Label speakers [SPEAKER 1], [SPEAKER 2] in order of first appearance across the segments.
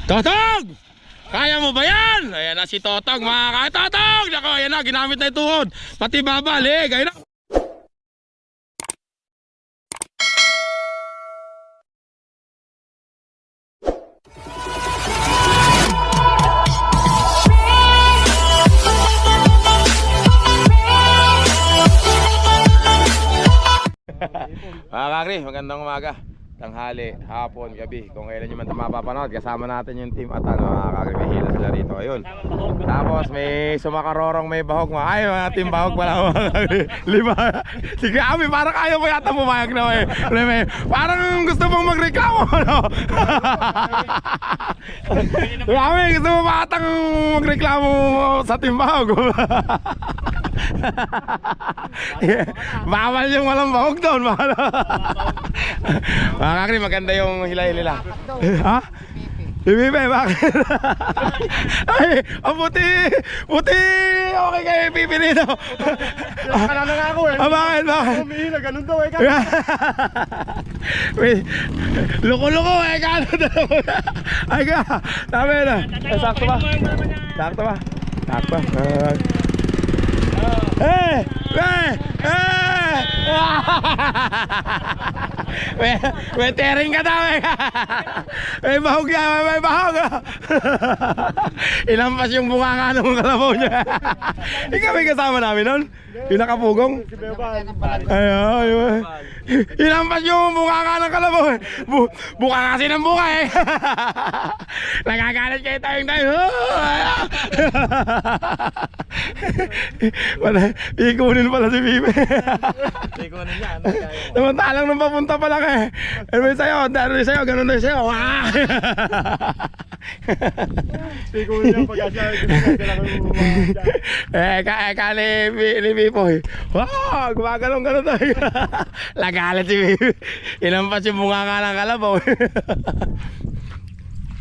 [SPEAKER 1] Totong! Kaya mo ba yan? Ayan na si Totong mga Totong! Nako, ayan na, ginamit na yung tuhod. Pati babalik, ayan na. Mga kakri, magandang umaga, tanghali, hapon, gabi. Kung kailan nyo man ito mapapanood, kasama natin yung team at mga kakri, may hila sila rito. Ayun. Tapos may sumakarorong, may bahog. Ay, mga team bahog pala mga kakri. 5. Sige kami, parang ayaw mo yata pumayag na eh. Parang gusto mong magreklamo, no? Kami, gusto mo batang magreklamo sa team bahog. Bawal yung walang bahog doon. Mga kakri, maganda yung hilay nila. Ha? Pipe, bakit? Ay, ang puti. Okay kayo pipi nito.
[SPEAKER 2] Kalala nga ako eh.
[SPEAKER 1] Bakit?
[SPEAKER 2] Umihila, ganun daw eh.
[SPEAKER 1] Loko-loko eh, gano'n daw. Ay ka, sabi na. Sakto ba? Sakto ba? Sakto. May tering ka daw eh. May bahog yan, may bahog. Ilampas yung bunganga ng kalabaw niya. Ikaw may kasama namin nun? Yung nakapugong? Ayun. Ilampas yung bunganga ng kalabaw eh. Buka kasi ng buka eh. Nagagalit kayo tayong tayo. Ikunin pala si Pipe.
[SPEAKER 2] Ikunin niya.
[SPEAKER 1] Samantalang nung papunta pa lang eh. Ano yung sayo? Ganun na yung sayo.
[SPEAKER 2] Ikunin niya pag
[SPEAKER 1] Kali ni Pipoy. Wow, gumagalong-galong tayo. Lagalit si Pipe. Inampas yung bunga nga ng kalabaw.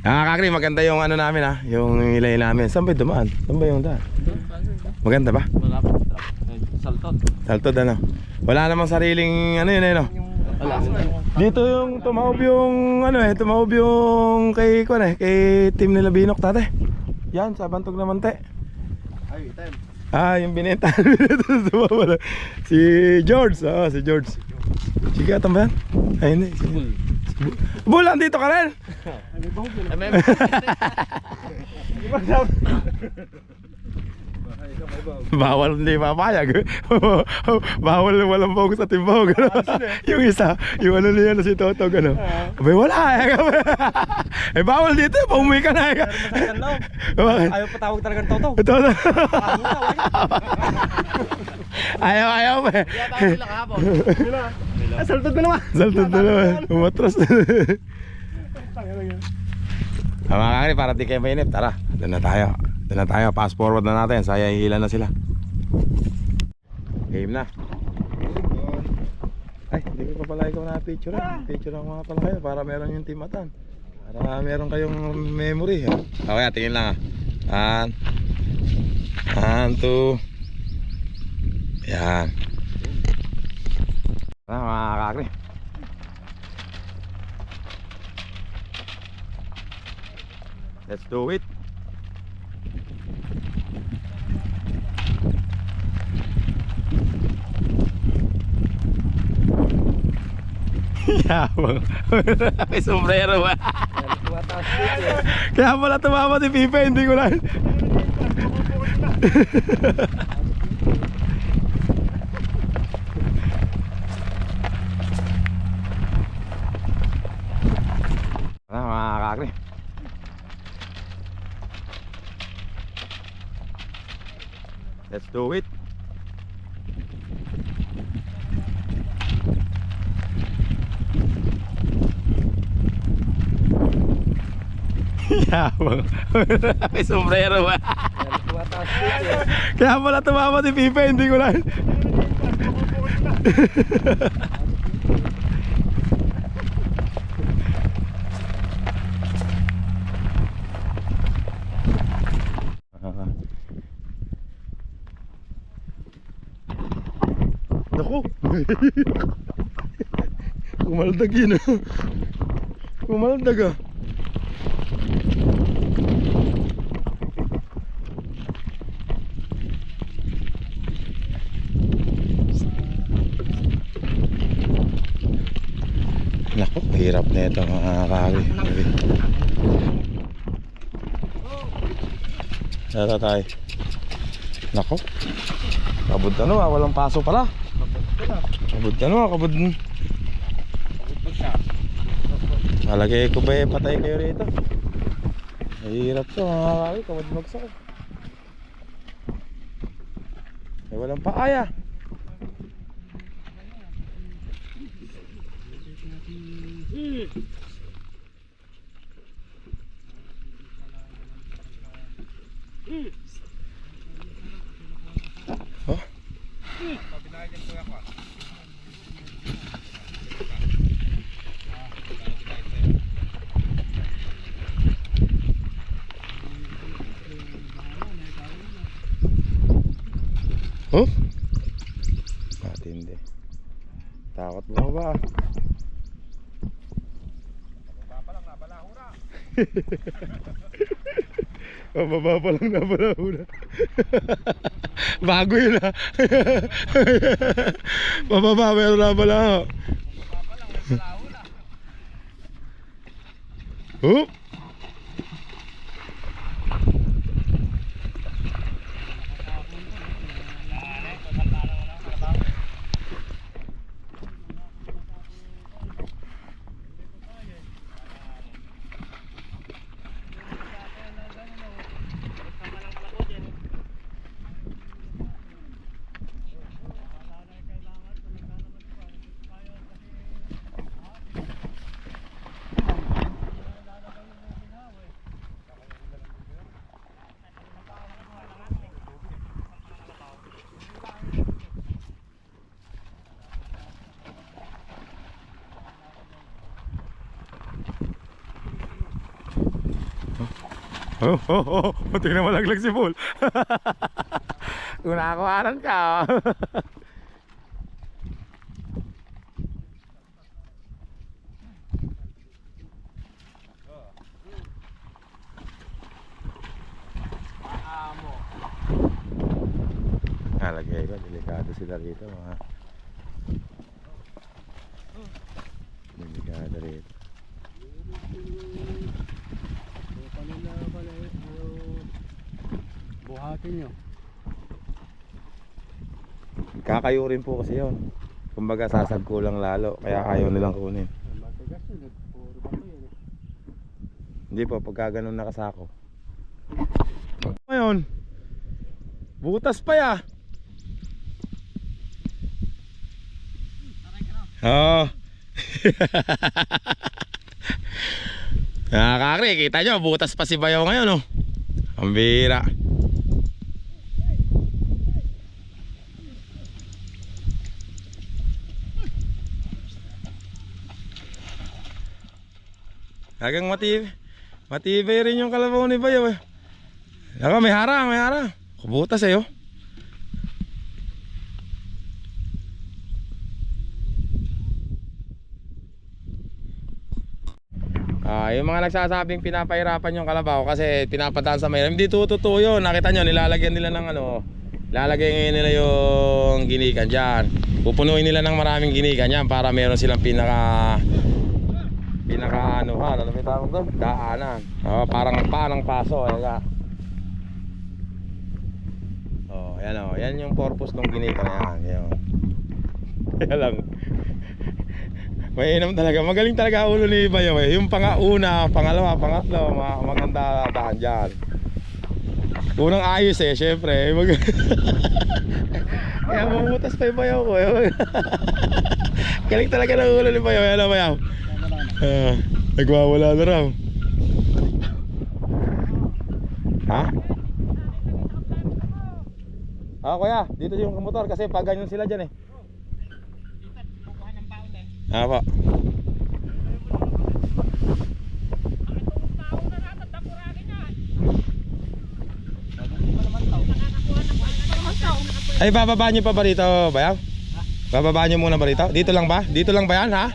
[SPEAKER 1] Kakri, maganda yung ano namin ha. Yung ilay namin. Saan ba dumaan? Saan ba yung daan? Maganda ba? Saltod ano? Wala namang sariling ano yun eh no? Dito yung tumaob yung ano eh, tumaob yung kay Team nila Binok tate. Yan sa Bantog na Mante.
[SPEAKER 2] Ay, item.
[SPEAKER 1] Yung binenta. Si George, si George. Sige, atan ba yan? Ay hindi. Bull, andito ka rin. Bawal hindi mapayag. Bawal walang bahog sa timbog. Yung isa, yung ano niya na si Toto gano. Abay wala eh. Bawal dito, paumuwi ka na.
[SPEAKER 2] Ayaw patawag talagang Toto.
[SPEAKER 1] Toto. Ayaw pa eh.
[SPEAKER 2] Saltod na naman.
[SPEAKER 1] Saltod na naman. Umatras na. Mga kakri, para di kayo mainip. Tara, doon na tayo. Fast forward na natin. Saya hila na sila. Game na. Ay, hindi ko pa pala ikaw na picture. Picture lang mga pala kayo para meron yung timatan. Para meron kayong memory. Okay, tingin lang 1, 2. Yan. Mga kakri. Let's do it. Yabang. May sombrero ba? Kaya pala tumama si Pipe, hindi ko lang. Mga kakri. Let's do it. Yabang. May sombrero ba? Kaya pala tumama si Pipe, hindi ko lang. Naku. Kumaldag yun ah. Kumaldag ah. Hirap na ito mga kagri. Tara tayo. Nako. Kabud ano ah, walang paso pala. Kabud ano ah, kabud. Malagay ko ba patay kayo rito? Mahirap to mga kagri, kabud magsak. Ay walang paaya. Oh. Oh? Matindi. Takot mo ba? Mababa pa lang nabalahura. Bago yun ah. Mababa pero nabalaho. Oh? Oh, tingnan malaglag si Paul. Kung nakakuhanan ka. Nalagay ko, delikado sila rito mga. Delikado rito.
[SPEAKER 2] Buhatin nyo.
[SPEAKER 1] Kakayo rin po kasi yun. Kumbaga sasagkulang lalo, kaya ayaw nilang kunin. Hindi po, pagka ganun nakasako. Ngayon, butas pa ya. Oo. Nakakari, kita nyo, butas pa si Bayaw ngayon, oh. Ang bira. Hagang matibay rin yung kalabaw ni Bayaw eh. Ako, may harang. Kubutas eh, oh. Yung mga nagsasabing pinapahirapan yung kalabaw kasi pinapadaan sa mahirap, hindi totoo yun. Nakita nyo, nilalagyan nila ng ano, lalagay nila yung ginikan dyan. Pupunuin nila ng maraming ginikan yan para meron silang pinaka ano ha, ano may tawag doon? Daanan. Parang paso. Yan yung purpose ng ginikan na yan. Kaya lang mainam talaga, magaling talaga ulo ni Bayaw eh. Yung una, pangalawa, pangatlo, maganda daan dyan. Unang ayos eh, syempre kaya mamutas pa yung Bayaw ko eh. Galing talaga ng ulo ni Bayaw. Ano Bayaw? Nagwawala na raw. Ha? Kuya, dito yung motor kasi pag ganyan sila dyan eh. Apa? Ay, bababa nyo pa ba rito, Bayaw? Bababa nyo muna ba rito? Dito lang ba? Dito lang ba yan, ha?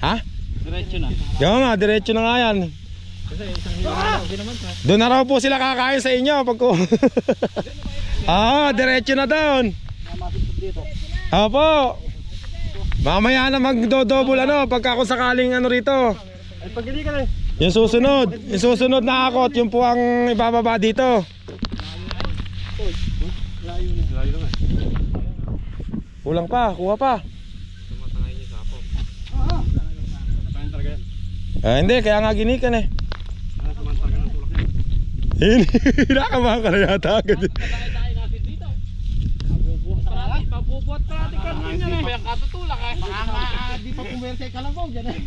[SPEAKER 1] Ha?
[SPEAKER 2] Diretso na.
[SPEAKER 1] Yo nga, diretso na nga yan.
[SPEAKER 2] Kasi isang hilo na naman.
[SPEAKER 1] Doon na raw po sila kakain sa inyo pagko. Diretso na doon.
[SPEAKER 2] Masipot dito.
[SPEAKER 1] Opo. Mamaya na magdodouble ano, pagka kung sakaling ano rito.
[SPEAKER 2] Ay, pag hindi ka na.
[SPEAKER 1] Yung susunod na akot, yung po ang ibababa dito.
[SPEAKER 2] Layo naman.
[SPEAKER 1] Kulang pa, kuha pa.
[SPEAKER 2] Tumatangay niya sa ako. Katayin talaga yan.
[SPEAKER 1] Hindi, kaya nga ginikan eh.
[SPEAKER 2] Samantalaga ng tulak yan.
[SPEAKER 1] Hinakabahan ka na yata agad.
[SPEAKER 2] Katayin natin dito. Pabubuhat pa natin kanina yan eh. Kaya katutulak eh.
[SPEAKER 3] Di pa pumerse ka lang po dyan eh.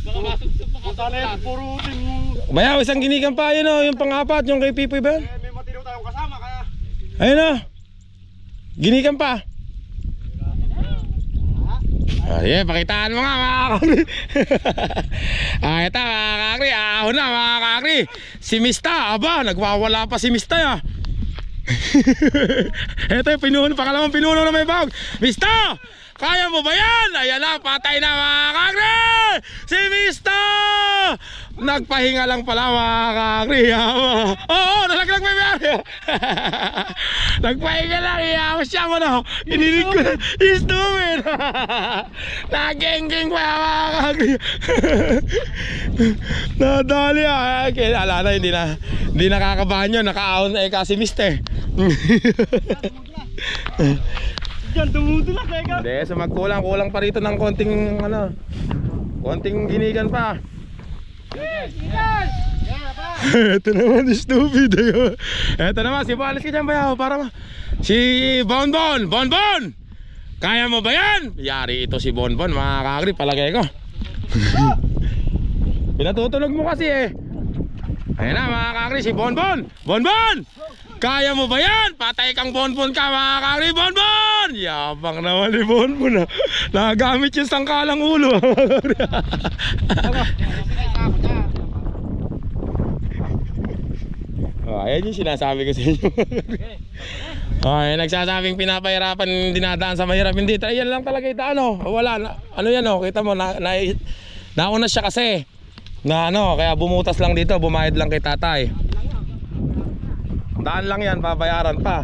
[SPEAKER 2] Baka masugsug pa katutulak. Puro din yung...
[SPEAKER 1] Bayaw, isang ginikan pa yun oh, yung pang-apat, yung kay Pipoy ba yun?
[SPEAKER 2] May matino tayong kasama kaya...
[SPEAKER 1] Ayun oh. Ginikan pa. Yeah, pakitaan mo nga mga kakri. Ito mga kakri, ahon na mga kakri. Si Mista, aba, nagwawala pa si Mista ya. Ito yung pinuno, pangalawang pinuno na may bag. Mista, kaya mo ba yan? Ayan na, patay na mga kakri. Si Mista nagpahinga lang pala mga kakri. Oo, nalaglag may bag. Nagpahinga lang, iyawas siya mo na. Inilig ko na, he's doing. Nagengeng pa yan mga kakri. Nadali ah. Ala na, hindi nakakabahan yun. Nakaahon na kasi Mister.
[SPEAKER 2] Diyan, dumudulak eh ka.
[SPEAKER 1] Hindi, so magkulang pa rito ng konting ano, konting ginigan pa. Ito naman stupid. Ito naman si Balis ka dyan bayaw para si Bonbon. Bonbon, kaya mo ba yan? Yari ito si Bonbon mga kakri, palagay ko. Pinatutulog mo kasi eh. Ayan na mga kakri, si Bonbon. Bonbon, kaya mo ba yan? Patay kang Bonbon ka mga kakri. Bonbon, yabang naman ni Bonbon ah. Nagamit yung sangkalang ulo. Ayan yung sinasabi ko sa inyo. Okay, nagsasabing pinapahirapan, dinadaan sa mahirap. Hindi, yan lang talaga ito ano. Wala, ano yan oh, kita mo, nauna siya kasi. Na ano, kaya bumutas lang dito, bumayad lang kay tatay. Daan lang yan, babayaran pa.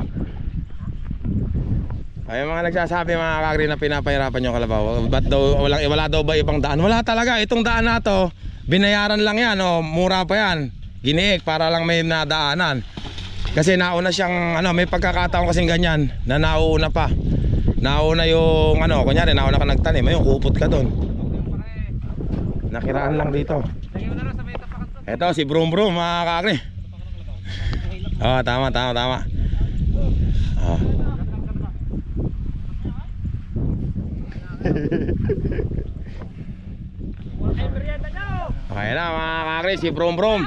[SPEAKER 1] Ay mga nagsasabi mga kakri na pinapahirapan yung kalabaw. Ba't daw, wala daw ba ibang daan? Wala talaga, itong daan na to, binayaran lang yan oh, mura pa yan. Giniik para lang may nadaanan. Kasi nauna siyang ano, may pagkakataon kasing ganyan na nauna pa. Nauna yung ano, kunyari nauna ka nagtanim, ayun kupot ka doon. Nakiraan lang dito. Eto si Brum Brum mga kakri. Oh, tama. Oh. Okay na mga kakri, si Brum Brum.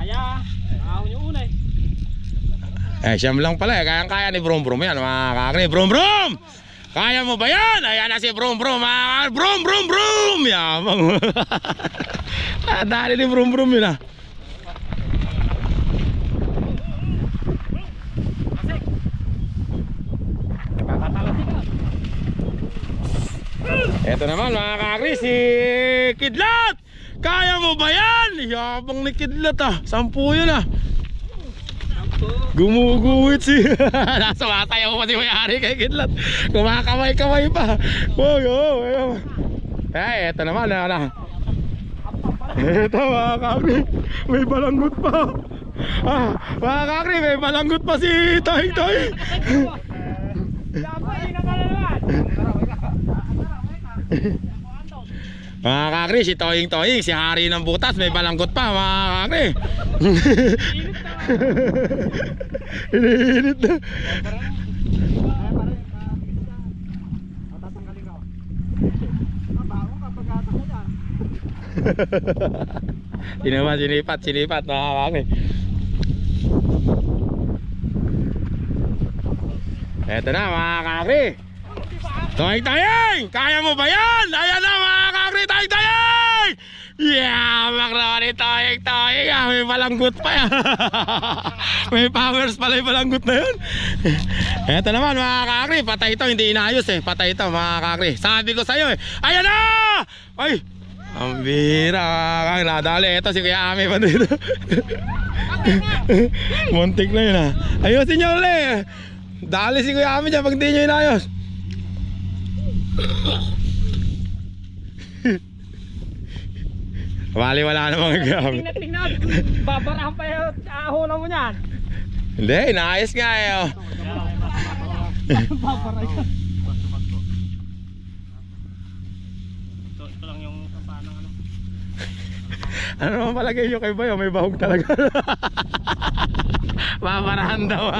[SPEAKER 2] Kaya, ahon yung una eh.
[SPEAKER 1] Siyam lang pala eh, kayang-kaya ni Brum Brum yan mga kakri. Brum Brum, kaya mo ba yan? Ayan na si Brum Brum mga kakri. Brum Brum Brum, yabang. Dali ni Brum Brum yun ah. Eto naman mga kakri, si Kidlat. Kaya mo ba yan? Yabang ni Kidlat ah. 10 yun ah. Gumuguwit si sumasayaw pa si may-ari kay Kidlat. Kumakamay-kamay pa. Eto naman na. Eto mga kakri, may balanggot pa. Mga kakri, may balanggot pa si Toy. Mga kakri, si Toying, si hari ng butas, may balanggot pa mga kakri. Iniinit na. Sinaman, sinipat mga kakri. Eto na mga kakri, Toying, kaya mo ba yan? Ayan na mga kakri, Toying! Yeah, naman ni Toying. May balanggot pa yan. May powers pala yung balanggot na yun. Eto naman mga kakri, patay ito, hindi inayos eh. Patay ito mga kakri. Sabi ko sa'yo eh. Ayan na! Ay, ang bira mga kakri. Nadali, ito si Kuya Ami pa dito. Muntik na yun ah. Ayusin nyo ulit. Dali si Kuya Ami dyan pag di nyo inayos. Bali wala namang gamit.
[SPEAKER 2] Tingnan, babarahan pa yung ahonan mo niyan.
[SPEAKER 1] Hindi, inaayos nga eh. Oh.
[SPEAKER 3] Babaray ka.
[SPEAKER 2] Ito lang yung kampana ng ano.
[SPEAKER 1] Ano naman palagay nyo kay Bayo? May bahog talaga. Babarahan daw.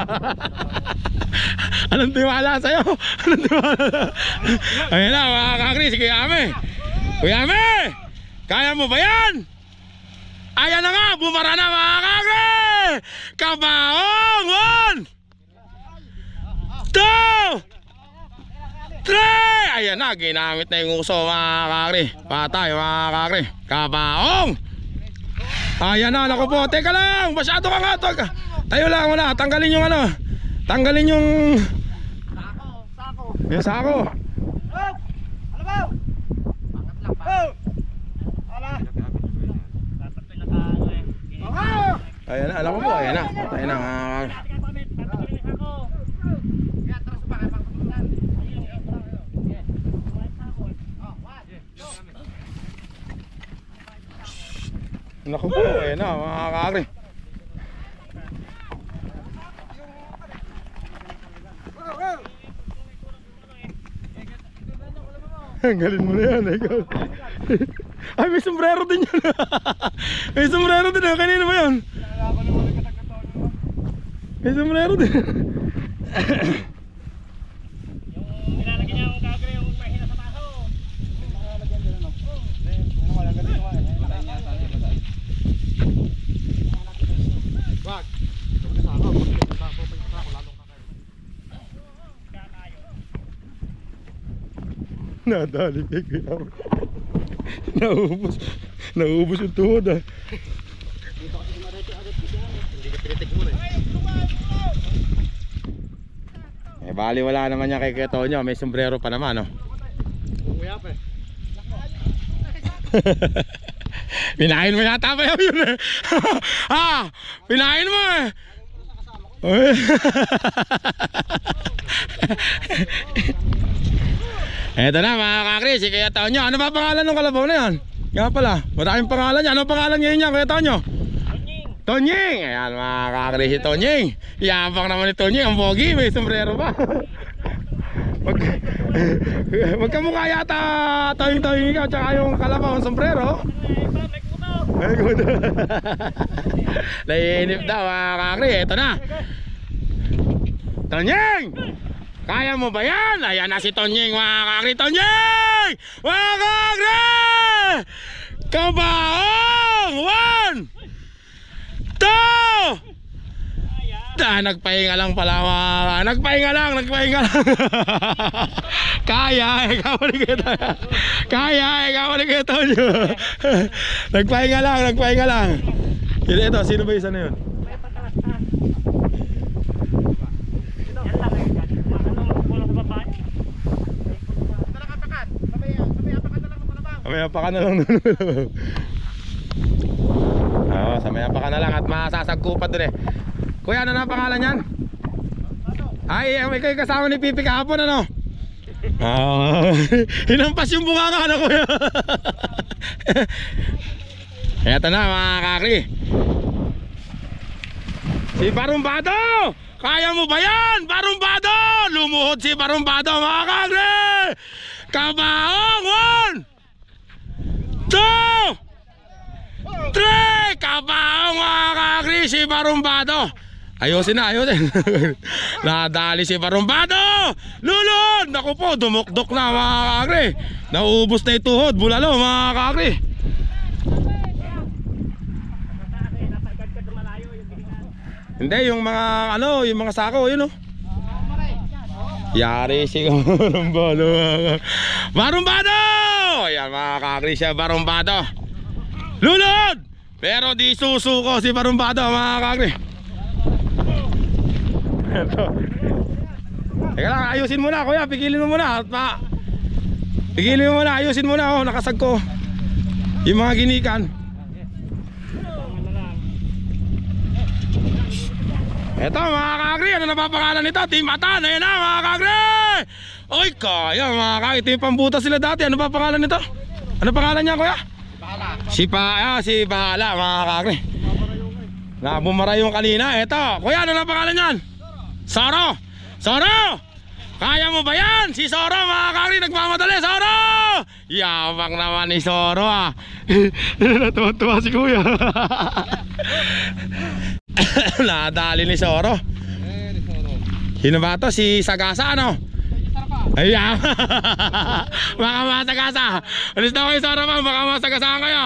[SPEAKER 1] Anong tiwala sa'yo? Anong tiwala? Ayun na mga kakri, si Kuya Ami. Kuya Ami! Kaya mo ba yan? Ayan na nga, bumara na mga kakri! Kabaong! 1 2 3! Ayan na, ginamit na yung uso mga kakri. Patay mga kakri. Kabaong! Ayan na, naku po. Teka lang, masyado ka nga. Tayo lang muna, tanggalin yung ano. Tanggalin yung...
[SPEAKER 3] Sako.
[SPEAKER 1] Yung sako.
[SPEAKER 3] Ano ba?
[SPEAKER 2] Dapat pinaka-ano eh.
[SPEAKER 1] Ayan na, alam ko po. Ayan na. Patay na mga kakri. Naku po, ayan na mga kakri. Galin mo na yan, ikaw. Ay, may sombrero din yan. May sombrero din yan, kanina ba yun? May sombrero din.
[SPEAKER 2] Yung nilalagyan niya yung kagre yung mahina sa paso.
[SPEAKER 3] Wag.
[SPEAKER 1] Nadali kay Kuya. Naubos yung tuhod ah. Eh bali wala naman niya kay Tonyo, may sombrero pa naman oh.
[SPEAKER 3] Kuya pa eh.
[SPEAKER 1] Pinain mo yata ba yun eh. Ha! Pinain mo eh. Eto na mga kakri, si Kuya Tonyo. Ano ba pangalan ng kalabaw na yan? Kaya pala, maraming pangalan niya. Ano pangalan ngayon niya Kuya Tonyo? Tonying! Ayan mga kakri si Tonying. Yabang naman ni Tonying, ang pogi, may sombrero pa. Magkamukha yata Toying ikaw tsaka yung kalabaw ang sombrero. May kuto. Naiinip daw mga kakri. Eto na Tonying! Kaya mo ba yan? Ayan na si Tonying mga kakri. Tonying! Mga kakri! Kabaong! 1 2 nagpahinga lang pala mga. Nagpahinga lang. Kaya, ikaw ulit kita. Kaya, ikaw ulit kita. Nagpahinga lang. Ito, sino ba isa na yun? May apakan na lang nun. Oo, sa may apakan na lang at masasagkupan dun eh. Kuya, ano na pangalan yan? Ay, may kayo kasama ni Pipi kahapon ano? Hinampas yung bunganga na kuya. Eto na mga kakri. Si Barumbado! Kaya mo ba yan? Barumbado! Lumuhod si Barumbado mga kakri! Kabaong! 1 2 3! Kabaong mga kakri! Si Barumbado! Ayusin na. Nadali si Barumbado! Lulod! Naku po, dumukdok na mga kakri. Naubos na ituhod, bulalo mga kakri. Hindi, yung mga ano, yung mga sako, yun oh. Yari si Barumbado. Barumbado! Ayan mga kakri siya, Barumbado. Lulod! Pero di susuko si Barumbado mga kakri. Ito. Teka lang, ayusin mo na kuya, pigilin mo muna. Pigilin mo muna, ayusin mo na oh, nakasag ko yung mga ginikan. Eto mga kakri, ano na papangalan nito? Team Atan, ayan na mga kakri. Oy, kaya mga kakri, ito yung pambutas sila dati. Ano pa pangalan nito? Ano pangalan niya kuya? Si Bahala mga kakri. Nabumara yung kanina. Eto, kuya, ano na pangalan niyan? Soro! Soro! Kaya mo ba yan? Si Soro mga kakri, nagmamadali. Soro! Yabang naman ni Soro ah. Natuwa si kuya. Nadali ni Soro. Sino ba to? Si Sagasa ano? Ayan. Baka masagasa. Alis na kayo Soro pa. Baka masagasaan kayo.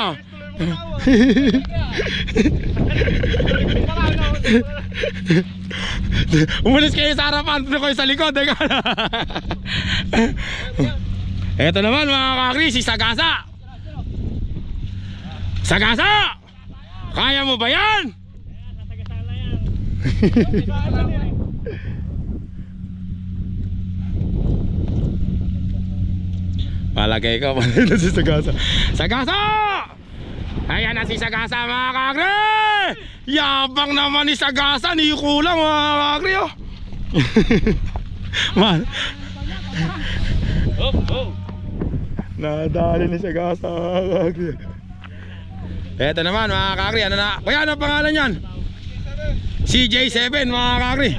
[SPEAKER 1] Umalis kayo sa harapan. Puno kayo sa likod. Eto naman mga kakri, si Sagasa. Sagasa! Kaya mo ba yan? Malagay ka na si Sagasa. Sagasa! Ayan na si Sagasa mga kakri. Yabang naman ni Sagasa. Ni kulang mga kakri oh. Man. Nadali ni Sagasa mga kakri. Eto naman mga kakri. Ano na? Kuya ano pangalan yan? CJ7 mga kakri.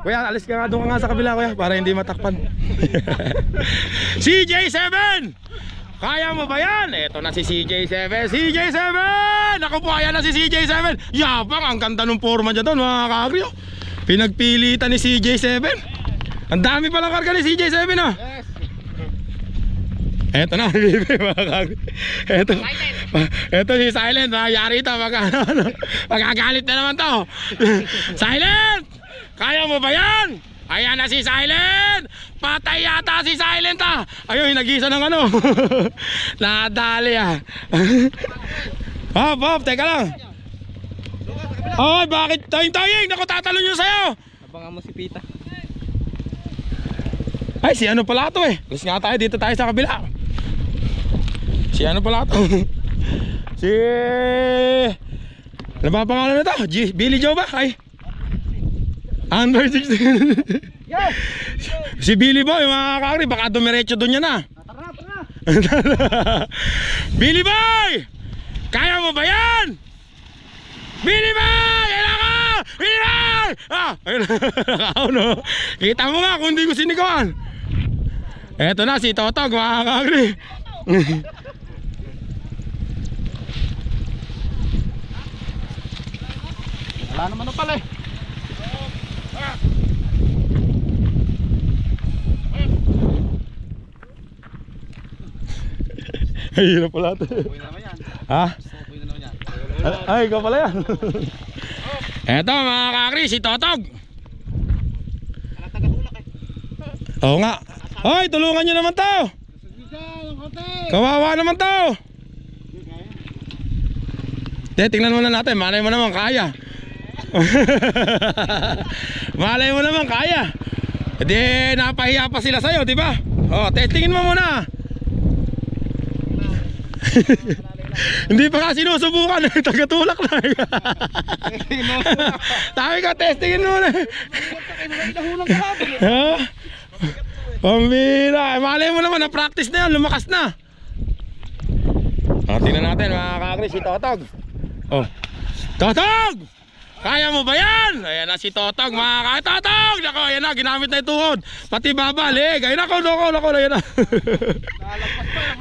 [SPEAKER 1] Kuya alis ka nga doon ka nga sa kabila kuya para hindi matakpan. CJ7! Kaya mo ba yan? Eto na si CJ7. CJ7! Ako po ayan na si CJ7. Yabang ang ganda ng forma niya doon mga kakri oh. Pinagpilitan ni CJ7. Ang dami palang karga ni CJ7 ah. Eto na mga kakri. Eto si Silent. Yari ito magagalit na naman to. Silent! Kaya mo ba yan? Ayan na si Silent. Patay yata si Silent ah. Ayun nag-isa ng ano. Nadali ah. Hop, teka lang. Ay bakit taying naku tatalon yun sa'yo.
[SPEAKER 2] Abangan mo si Pita.
[SPEAKER 1] Ay si ano pala to eh. Alis nga tayo dito tayo sa kabila. Si ano pala to. Si ano ba pangalan nito? Billy Joe ba? Ay Under 16. Si Billy Boy mga kakri. Baka dumiretso doon yan ah. Billy Boy! Kaya mo ba yan? Billy Boy! Ayun ako! Billy Boy! Ah! Ayun no? Kita mo nga kung hindi ko sinigawan. Eto na si Totog mga kakri.
[SPEAKER 3] Wala naman na pala eh.
[SPEAKER 1] Ay, hirap pala ito.
[SPEAKER 2] Uy na naman yan.
[SPEAKER 1] Ha?
[SPEAKER 2] Uy na naman yan.
[SPEAKER 1] Ay, ikaw pala yan. Eto mga kakri, si Totog.
[SPEAKER 3] Alam tagatulak eh.
[SPEAKER 1] Oo nga. Hoy, tulungan nyo naman to. Kawawa naman to. Tingnan muna natin, malay mo naman kaya. Malay mo naman kaya. Hindi napahiya pa sila sa'yo, di ba? Oh, testingin mo muna. Hindi pa nga sinusubukan, tagatulak na. Sabi ka, testingin muna. Pambira, malay mo naman, na-practice na yan, lumakas na. Tingnan natin mga kakri, si Totog. Oh, Totog! Kaya mo ba yan? Ayan na si Totog mga kakri. Totog! Nako, ayan na, ginamit na yung tuhod. Pati babalig. Ayun ako, loko, ayan na.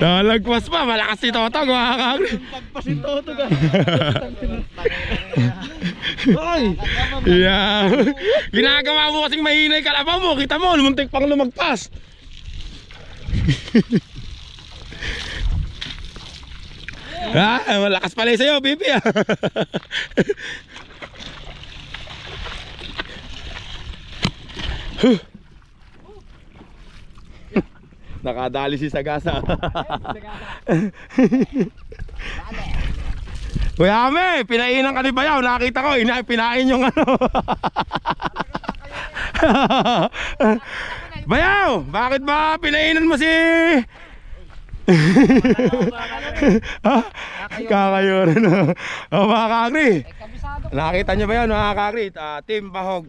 [SPEAKER 1] Nalagpas pa, malakas si Totog mga kakri.
[SPEAKER 3] Pagpasin Totog ah.
[SPEAKER 1] Yeah. Ginagawa mo kasing mahinay kalabaw mo. Kita mo, lumuntik pang lumagpas. Malakas pala sa'yo, Pipi ah. Nakadali si Sagasa. Kuya Ame, pinainan ka ni Bayaw. Nakita ko, pinain yung ano. Bayaw, bakit ba pinainan mo si Ha? Kakayo rin. Mga kakri. Nakita nyo ba yun mga kakri? Team Bahog.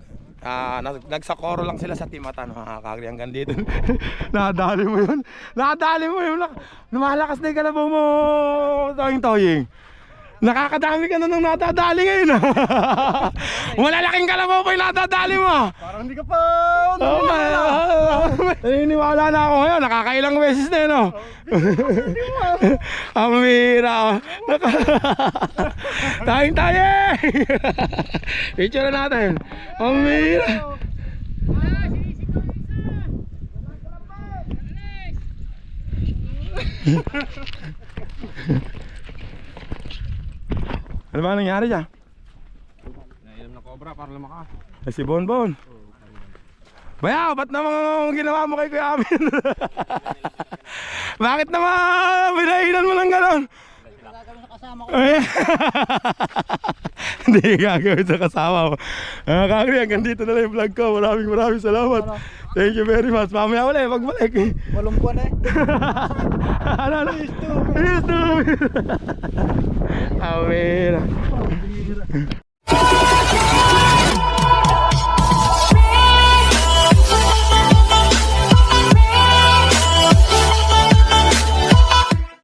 [SPEAKER 1] Nagsakoro lang sila sa Team Atan mga kakri. Hanggang dito. Nadali mo yun. Nadali mo yun. Lumalakas na yung kalabaw mo. Toying. Nakakadami ka na nang natadali ngayon. Malalaking kalabaw pa yung natadali mo.
[SPEAKER 3] Parang hindi ka pa.
[SPEAKER 1] Naniniwala na ako ngayon. Nakakailang beses na yun. Amira. Tayong tayo. Picture na natin. Amira. Ano ba nangyari dyan?
[SPEAKER 2] Nainom na cobra para lumakas.
[SPEAKER 1] Si Bonbon. Bayaw, ba't naman ginawa mo kay Kuya Amin? Bakit naman binainan mo ng ganon? Hindi gagawin sa kasama mo. Kakri, hanggang dito na lang yung vlog ko. Maraming salamat. Thank you very much. Mamaya ulit, magbalik.
[SPEAKER 3] Malungkuan eh.
[SPEAKER 1] Ano? Stupid. Amira.